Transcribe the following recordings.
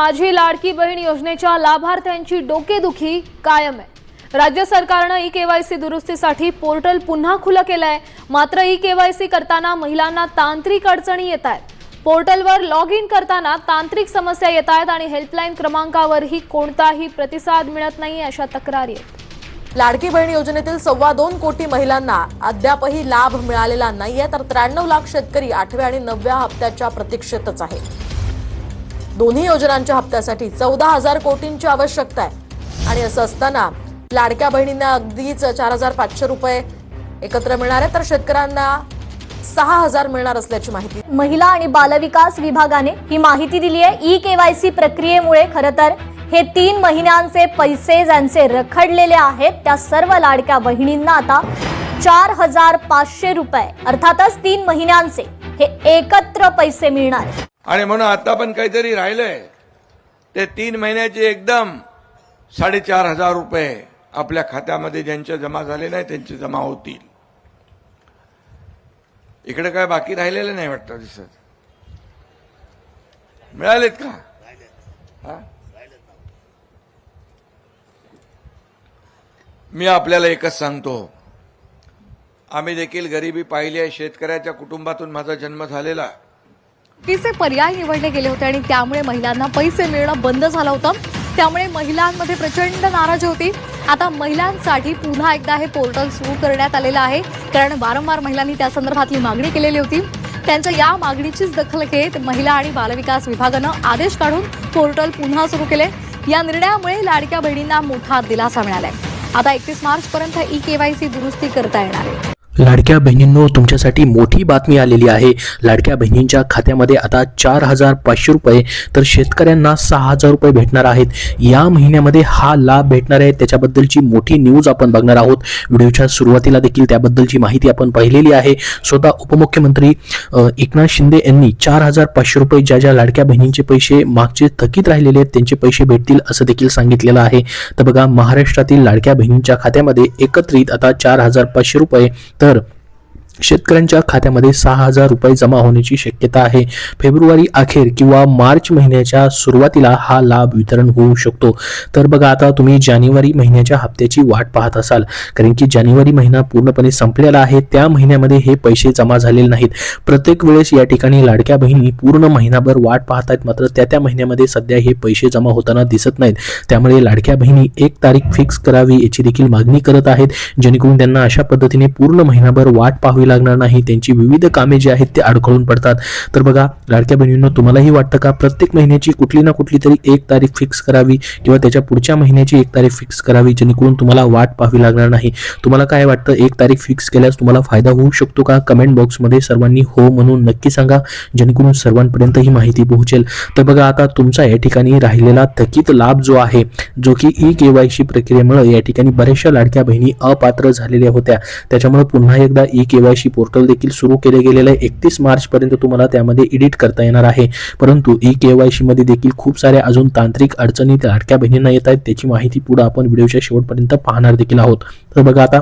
माझी लाडकी बहीण योजनेच्या लाभार्थ्यांची डोकेदुखी कायम आहे। राज्य सरकारने ई-केवायसी दुरुस्तीसाठी पोर्टल पुन्हा खुलं केलंय। मात्र ई-केवायसी करताना महिलांना तांत्रिक अडचणी येत आहेत। पोर्टलवर लॉग इन करताना तांत्रिक समस्या येत आहेत आणि हेल्पलाईन क्रमांकावरही कोणताही प्रतिसाद मिळत नाही अशा तक्रारी आहेत। लाडकी बहीण योजनेतील 2.25 कोटी महिलांना अद्यापही लाभ मिळालेला नाहीये, तर 93 लाख शेतकरी 8व्या आणि 9व्या हप्त्याच्या प्रतीक्षेतच आहेत। दोन्ही योजनांच्या हप्त्यासाठी 14,000 कोटींची आवश्यकता आहे आणि असं असताना लाडक्या बहिणींना अगदीच 4,500 रुपये एकत्र मिळणार आहे, तर शेतकऱ्यांना 6,000 मिळणार असल्याची माहिती महिला आणि बालविकास विभागाने ही माहिती दिली आहे। ई-केवायसी प्रक्रियेमुळे खरं तर हे 3 महिन्यांचे पैसे ज्यांचे रखडलेले आहेत त्या सर्व लाडक्या बहिणींना आता 4,500 रुपये अर्थातच 3 महिन्यांचे हे एकत्र पैसे मिळणार आहेत। आणि म्हणून आता पण काहीतरी राहिलंय ते 3 महिन्याचे एकदम 4,500 रुपये आपल्या खात्यामध्ये ज्यांचे जमा झाले नाही त्यांचे जमा होतील। इकडे काय बाकी राहिलेलं नाही वाटतं दिसत। मिळालेत का? मी आपल्याला एकच सांगतो, आम्ही देखील गरिबी पाहिली आहे। शेतकऱ्याच्या कुटुंबातून माझा जन्म झालेला। चुकीचे पर्याय निवडले गेले होते आणि त्यामुळे महिलांना पैसे मिळणं बंद झालं होतं। त्यामुळे महिलांमध्ये प्रचंड नाराजी होती। आता महिलांसाठी पुन्हा एकदा हे पोर्टल सुरू करण्यात आलेलं आहे, कारण वारंवार महिलांनी त्या संदर्भातली मागणी केलेली होती। त्यांच्या या मागणीचीच दखल घेत महिला आणि बालविकास विभागानं आदेश काढून पोर्टल पुन्हा सुरू केले। या निर्णयामुळे लाडक्या बहिणींना मोठा दिलासा मिळालाय। आता 31 मार्च पर्यंत ई-केवायसी दुरुस्ती करता येणार आहे। लाडक्या बहिणींनो, तुमच्यासाठी मोठी बातमी आलेली आहे। लाडक्या बहिणींच्या खात्यामध्ये आता 4,500 रुपये तर शेतकऱ्यांना 6,000 रुपये भेटणार आहेत। या महिन्यामध्ये हा लाभ भेटणार आहे, त्याच्याबद्दलची मोठी न्यूज आपण बघणार आहोत। व्हिडिओच्या सुरुवातीला देखील त्याबद्दलची माहिती आपण पाहिलेली आहे। स्वतः उपमुख्यमंत्री एकनाथ शिंदे यांनी 4,500 रुपये ज्या लाडक्या बहिणींचे पैसे मागचे थकीत राहिलेले आहेत त्यांचे पैसे भेटतील असं देखील सांगितलेलं आहे। तर बघा, महाराष्ट्रातील लाडक्या बहिणींच्या खात्यामध्ये एकत्रित आता 4,500 रुपये तर शेतकऱ्यांच्या खात्यामध्ये 6,000 रुपये जमा होण्याची शक्यता आहे। फेब्रुवारी अखेर किंवा मार्च महिन्याच्या सुरुवातीला हा लाभ वितरण होऊ शकतो। तर बघा, आता तुम्ही जानेवारी महिन्याच्या हप्त्याची वाट पाहत असाल, कारण की जानेवारी महिना पूर्णपणे संपलेला आहे। त्या महिन्यामध्ये हे पैसे जमा झालेले नाहीत। प्रत्येक वेळेस या ठिकाणी लाडक्या बहिणी पूर्ण महिनाभर वाट पाहत आहेत, मात्र त्या महिन्यामध्ये सध्या हे पैसे जमा होताना दिसत नाहीत। त्यामुळे लाडक्या बहिणी एक तारीख फिक्स करावी याची देखील मागणी करत आहेत, जेणेकरून त्यांना अशा पद्धतीने पूर्ण महिनाभर वाट पाहावी लागणार नाही। त्यांची विविध कामे जी आहेत ते अडखळून पडतात। तर बघा, लाडक्या बहिणींनो, तुम्हालाही वाटतं का प्रत्येक महिन्याची कुठली ना कुठली तरी एक तारीख फिक्स करावी किंवा त्याच्या पुढच्या महिन्याची एक तारीख फिक्स करावी, जेणेकरून तुम्हाला वाट पाहावी लागणार नाही? तुम्हाला काय वाटतं, एक तारीख फिक्स केल्यास तुम्हाला फायदा होऊ शकतो का? कमेंट बॉक्समध्ये सर्वांनी हो म्हणून नक्की सांगा, जेणेकरून सर्वांपर्यंत ही माहिती पोहोचेल। तर बघा, आता तुमचा या ठिकाणी राहिलेला थकीत लाभ जो आहे, जो की ई-केवायसी प्रक्रियेमुळे या ठिकाणी बऱ्याचशा लाडक्या बहिणी अपात्र झालेल्या होत्या, त्याच्यामुळे पुन्हा एकदा ई-केवायसी पोर्टल देखील सुरू केले गेलेले आहे। 31 मार्च पर्यंत तुम्हाला त्यामध्ये एडिट करता येणार आहे। परंतु ई-केवायसी मध्ये देखील खूप साऱ्या अजून तांत्रिक अडचणी लाडक्या बहिणींना येत आहेत, त्याची माहिती पुढे आपण व्हिडिओच्या शेवटपर्यंत पाहणार देखील आहोत। तर बघा, आता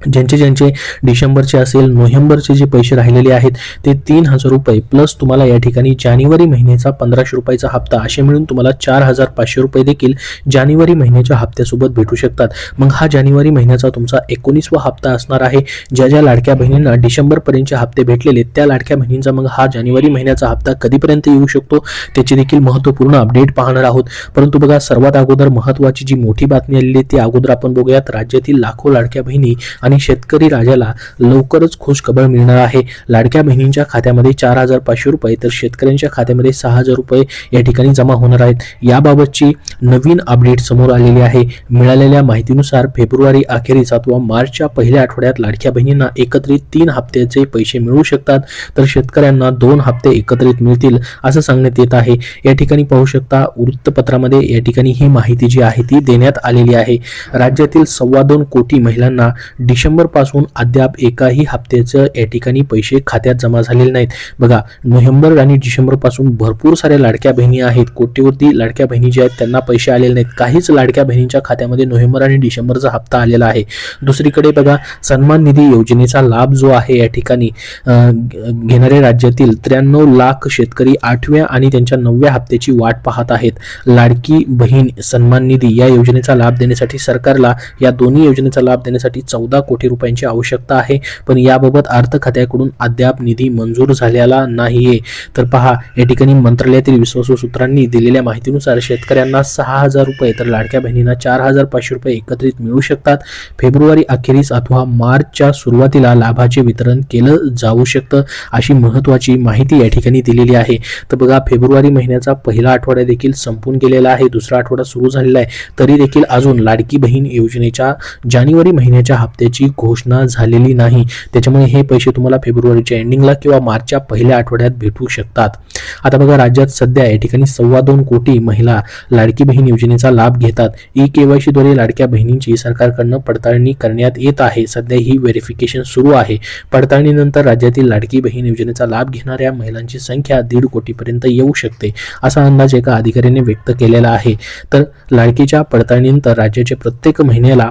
ज्यांचे डिसेंबरचे असेल, नोव्हेंबरचे जे पैसे राहिलेले आहेत ते 3,000 रुपये प्लस तुम्हाला या ठिकाणी जानेवारी महिन्याचा 1,500 रुपयाचा हप्ता असे मिळून तुम्हाला 4,500 रुपये देखील जानेवारी महिन्याच्या हप्त्यासोबत भेटू शकतात। मग हा जानेवारी महिन्याचा तुमचा 19वा हप्ता असणार आहे। ज्या लाडक्या बहिणींना डिसेंबर पर्यंतचे हप्ते भेटलेले त्या लाडक्या बहिणींचा मग हा जानेवारी महिन्याचा हप्ता कधीपर्यंत येऊ शकतो त्याची देखील महत्त्वपूर्ण अपडेट पाहणार आहोत। परंतु बघा, सर्वात अगोदर महत्त्वाची जी मोठी बातमी आलेली आहे ती अगोदर आपण बघूयात। राज्यातील लाखो लाडक्या बहिणी आणि शेतकरी राजाला लवकरच खुशखबर मिळणार आहे। लाडक्या बहिणींच्या खात्यामध्ये 4,500 रुपये तर शेतकऱ्यांच्या खात्यामध्ये 6,000 रुपये या ठिकाणी जमा होणार आहेत। याबाबतची नवीन अपडेट समोर आलेली आहे। मिळालेल्या माहितीनुसार फेब्रुवारी अखेरीस अथवा मार्चच्या पहिल्या आठवड्यात लाडक्या बहिणींना एकत्रित 3 हप्त्याचे पैसे मिळू शकतात, तर शेतकऱ्यांना 2 हप्ते एकत्रित मिळतील असं सांगण्यात येत आहे। या ठिकाणी पाहू शकता, वृत्तपत्रामध्ये या ठिकाणी ही माहिती जी आहे ती देण्यात आलेली आहे। राज्यातील 2.25 कोटी महिलांना डिसेंबर पासून अद्याप एकाही हप्त्याचं या ठिकाणी पैसे खात्यात जमा झालेले नाहीत। बघा, नोव्हेंबर आणि डिसेंबर पासून भरपूर साऱ्या लाडक्या बहिणी आहेत, कोटीवरती लाडक्या बहिणी ज्या आहेत त्यांना पैसे आलेले नाहीत. काहीच लाडक्या बहिणींच्या खात्यामध्ये नोव्हेंबर आणि डिसेंबरचा हप्ता आलेला आहे. दुसरीकडे बघा, सन्मान निधी योजनेचा लाभ जो आहे या ठिकाणी घेणारे राज्यातील 93 लाख शेतकरी 8व्या आणि त्यांच्या 9व्या हप्त्याची वाट पाहत आहेत. लाडकी बहीण सन्मान निधी या योजनेचा लाभ देण्यासाठी सरकारला या दोन्ही योजनेचा लाभ देण्यासाठी 14 कोटी रुपयांची आवश्यकता आहे. पण याबाबत अर्थ खात्याकडून अद्याप निधी मंजूर झालेला नाहीये. तर पहा, या ठिकाणी मंत्रालयातील विश्वासू सूत्रांनी दिलेल्या माहितीनुसार शेतकऱ्यांना 6,000 रुपये तर लाडक्या बहिणींना 4,500 रुपये एकत्रित मिळू शकतात. फेब्रुवारी अखेरीस अथवा मार्चच्या सुरुवातीला लाभाचे वितरण केलं जाऊ शकतं, अशी महत्त्वाची माहिती या ठिकाणी दिलेली आहे. तर बघा, फेब्रुवारी महिन्याचा पहिला आठवडा देखील संपून गेलेला आहे, दुसरा आठवडा सुरू झालेला आहे, तरी देखील अजून लाडकी बहीण योजनेच्या जानेवारी महिन्याच्या हप्त्याची घोषणा झालेली नाही. त्याच्यामुळे हे पैसे तुम्हाला फेब्रुवारीच्या एंडिंगला किंवा मार्चच्या पहिल्या आठवड्यात भेटू शकतात. आता बघा, राज्यात सध्या या ठिकाणी 2.25 कोटी महिला लाडकी बहीण योजनेचा लाभ घेतात. ई-केवायसी द्वारे लाडक्या बहिणींची सरकारकडून पडताळणी करण्यात येत आहे. सध्या ही व्हेरिफिकेशन सुरू आहे. पडताळणीनंतर राज्यातील लाडकी बहीण योजनेचा लाभ घेणाऱ्या महिलांची संख्या 1.5 कोटीपर्यंत येऊ शकते, असा अंदाज एका अधिकाऱ्याने व्यक्त केलेला आहे. तर लाडकीच्या पडताळणीनंतर राज्याच्या प्रत्येक महिन्याला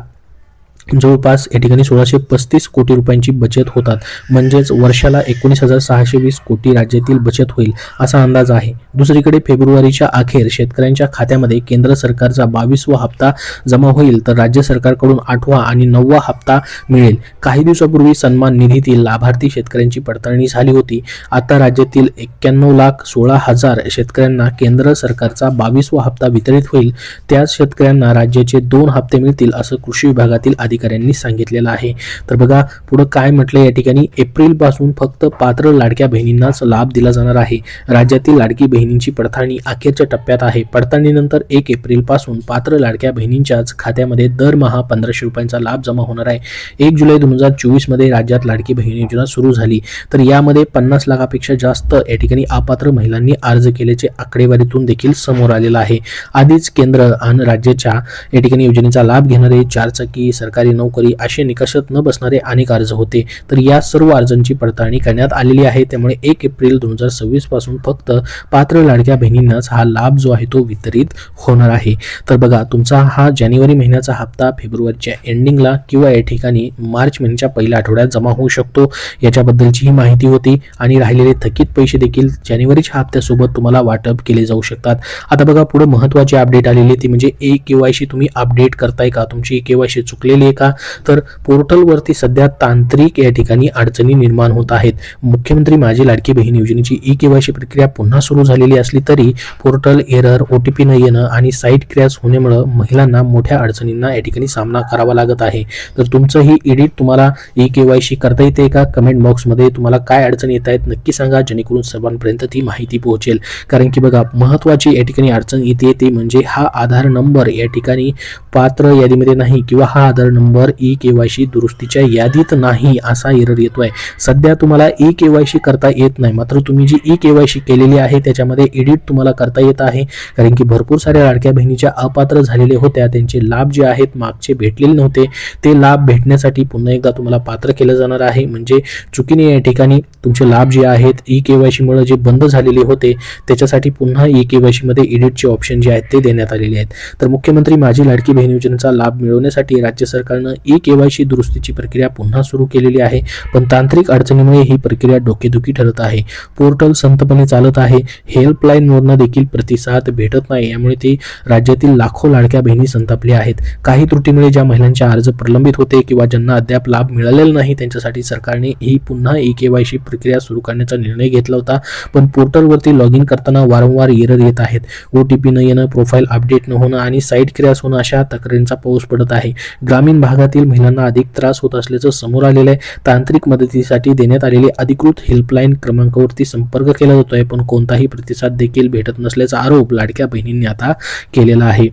जवळपास या ठिकाणी 1635 कोटी रुपयांची बचत होतात. म्हणजेच वर्षाला 19,620 कोटी राज्यातील बचत होईल, असा अंदाज आहे. दुसरीकडे फेब्रुवारीच्या अखेर शेतकऱ्यांच्या खात्यामध्ये केंद्र सरकारचा 22वा हप्ता जमा होईल, तर राज्य सरकारकडून 8वा आणि 9वा हप्ता मिळेल. काही दिवसापूर्वी सन्मान निधीतील लाभार्थी शेतकऱ्यांची पडताळणी झाली होती. आता राज्यातील 91,16,000 शेतकऱ्यांना केंद्र सरकारचा 22वा हप्ता वितरित होईल. त्याच शेतकऱ्यांना राज्याचे 2 हप्ते मिळतील, असं कृषी विभागातील अधिकाऱ्यांनी सांगितलेलं आहे. तर बघा, पुढे काय म्हटलं या ठिकाणी, एप्रिल पासून फक्त पात्र लाडक्या बहिणींनाच लाभ दिला जाणार आहे. राज्यातील लाडकी बहिणींची पडताळणी अखेरच्या टप्प्यात आहे. पडताळणीनंतर 1 एप्रिल पासून पात्र लाडक्या बहिणींच्याच खात्यामध्ये दरमहा 1,500 रुपयांचा लाभ जमा होणार आहे. 1 जुलै 2024 मध्ये राज्यात लाडकी बहीण योजना सुरू झाली, तर यामध्ये 50 लाखापेक्षा जास्त या ठिकाणी अपात्र महिलांनी अर्ज केल्याचे आकडेवारीतून देखील समोर आलेलं आहे. आधीच केंद्र आणि राज्याच्या या ठिकाणी योजनेचा लाभ घेणारे 4 चाकी, सरकारी नोकरी असे निकषात न बसणारे अनेक अर्ज होते. तर या सर्व अर्जांची पडताळणी करण्यात आलेली आहे. त्यामुळे 1 एप्रिल 2026 पासून फक्त पात्र लाडक्या बहिणींनाच हा लाभ जो आहे तो वितरित होणार आहे. तर बघा, तुमचा हा जानेवारी महिन्याचा हप्ता फेब्रुवारीच्या एंडिंगला किंवा या ठिकाणी मार्च महिन्याच्या पहिल्या आठवड्यात जमा होऊ शकतो, याच्याबद्दलची ही माहिती होती. आणि राहिलेले थकीत पैसे देखील जानेवारीच्या हप्त्यासोबत तुम्हाला वाटप केले जाऊ शकतात. आता बघा, पुढे महत्त्वाची अपडेट आलेली ती म्हणजे ई-केवायसी तुम्ही अपडेट करताय का, तुमची ई-केवायसी चुकलेली आहे का? तर पोर्टलवरती सध्या तांत्रिक या ठिकाणी अडचणी निर्माण होत आहेत. मुख्यमंत्री माझी लाडकी बहीण योजनेची ई-केवायसी प्रक्रिया पुन्हा सुरू झालेली असली तरी पोर्टल एरर, OTP न येणं आणि साईट क्रॅश होण्यामुळे महिलांना मोठ्या अडचणींना या ठिकाणी सामना करावा लागत आहे. तर तुमचं ही एडिट तुम्हाला ई-केवायसी करता येते का? कमेंट बॉक्समध्ये तुम्हाला काय अडचणी येत आहेत नक्की सांगा, जेणेकरून सर्वांपर्यंत ती माहिती पोहोचेल. कारण की बघा, महत्त्वाची या ठिकाणी अडचण येते ती म्हणजे हा आधार नंबर या ठिकाणी पात्र यादीमध्ये नाही किंवा हा आधार नंबर ई-केवायसी दुरुस्तीच्या यादीत नाही, असा एरर येतोय. सध्या तुम्हाला ई-केवायसी करता येत नाही, मात्र तुम्ही जी ई-केवायसी केलेली आहे त्याच्यामध्ये एडिट तुम्हाला करता येत आहे. कारण की भरपूर साऱ्या लाडक्या बहिणीच्या अपात्र झालेल्या होत्या, त्यांचे लाभ जे आहेत मागचे भेटलेले नव्हते, ते लाभ भेटण्यासाठी पुन्हा एकदा तुम्हाला पात्र केलं जाणार आहे. म्हणजे चुकीने या ठिकाणी तुमचे लाभ जे आहेत ई-केवायसी मुळे जे बंद झालेले होते त्याच्यासाठी पुन्हा ई-केवायसी मध्ये एडिटचे ऑप्शन जे आहेत ते देण्यात आलेले आहेत. तर मुख्यमंत्री माझी लाडकी बहीण योजनेचा लाभ मिळवण्यासाठी राज्य सरकारनं ई-केवायसी दुरुस्तीची प्रक्रिया पुन्हा सुरू केलेली आहे. पण तांत्रिक अडचणीमुळे ही प्रक्रिया डोकेदुखी ठरत आहे. पोर्टल संतपणे चालत आहे, हेल्पलाईनवरनं देखील प्रतिसाद भेटत नाही, यामुळे ती राज्यातील लाखो लाडक्या बहिणी संतापल्या आहेत. काही त्रुटीमुळे ज्या महिलांचे अर्ज प्रलंबित होते किंवा ज्यांना अद्याप लाभ मिळालेला नाही त्यांच्यासाठी सरकारने ही पुन्हा ई-केवायसी प्रक्रिया सुरू करण्याचा निर्णय घेतला होता. पण पोर्टलवरती लॉग इन करताना वारंवार एरर येत आहेत. OTP न येणं, प्रोफाईल अपडेट न होणं आणि साईट क्रॅश होणं अशा तक्रारींचा पाऊस पडत आहे. ग्रामीण भागातील महिलांना अधिक त्रास होत असल्याचं समोर आलेलं आहे. तांत्रिक मदतीसाठी देण्यात आलेले अधिकृत हेल्पलाईन क्रमांकावरती संपर्क केला जातोय, पण कोणताही प्रतिसाद देखील भेटत नसल्याचा आरोप लाडक्या बहिणींनी आता केलेला आहे.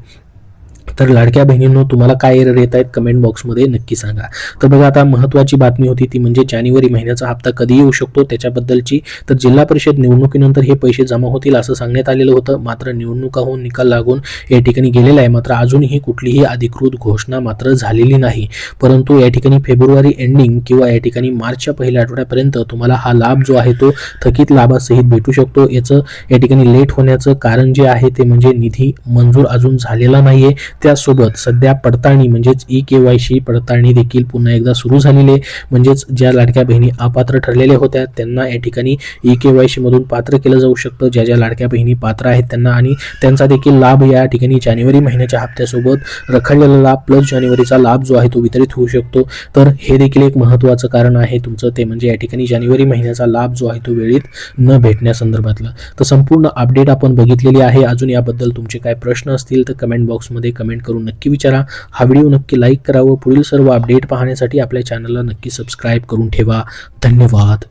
तर लाडक्या बहिणींनो, तुम्हाला काय एरर येत आहेत कमेंट बॉक्समध्ये नक्की सांगा. तर बघा, आता महत्त्वाची बातमी होती ती म्हणजे जानेवारी महिन्याचा हप्ता कधी येऊ शकतो त्याच्याबद्दलची. तर जिल्हा परिषद निवडणुकीनंतर हे पैसे जमा होतील असं सांगण्यात आलेलं होतं. मात्र निवडणुका होऊन निकाल लागून या ठिकाणी गेलेला आहे. मात्र अजूनही कुठलीही अधिकृत घोषणा मात्र झालेली नाही. परंतु या ठिकाणी फेब्रुवारी एंडिंग किंवा या ठिकाणी मार्चच्या पहिल्या आठवड्यापर्यंत तुम्हाला हा लाभ जो आहे तो थकीत लाभासहित भेटू शकतो. याचं या ठिकाणी लेट होण्याचं कारण जे आहे ते म्हणजे निधी मंजूर अजून झालेला नाहीये. त्यासोबत सध्या पडताळणी म्हणजेच ई-KYC पडताळणी देखील पुन्हा एकदा सुरू झालेली आहे. म्हणजेच ज्या लाडक्या बहिणी अपात्र ठरलेल्या होत्या त्यांना या ठिकाणी ई-KYC मधून पात्र केलं जाऊ शकतं. ज्या लाडक्या बहिणी पात्र आहेत त्यांना आणि त्यांचा देखील लाभ या ठिकाणी जानेवारी महिन्याच्या हप्त्यासोबत रखडलेला लाभ प्लस जानेवारीचा लाभ जो आहे तो वितरित होऊ शकतो. तर हे देखील एक महत्त्वाचं कारण आहे तुमचं, ते म्हणजे या ठिकाणी जानेवारी महिन्याचा लाभ जो आहे तो वेळेत न भेटण्यासंदर्भातला. तर संपूर्ण अपडेट आपण बघितलेली आहे. अजून याबद्दल तुमचे काय प्रश्न असतील तर कमेंट बॉक्समध्ये कमेंट करून नक्की विचारा. हा व्हिडिओ नक्की लाईक करावं. पुढील सर्व अपडेट पाहण्यासाठी आपल्या चॅनलला नक्की सबस्क्राईब करून ठेवा. धन्यवाद.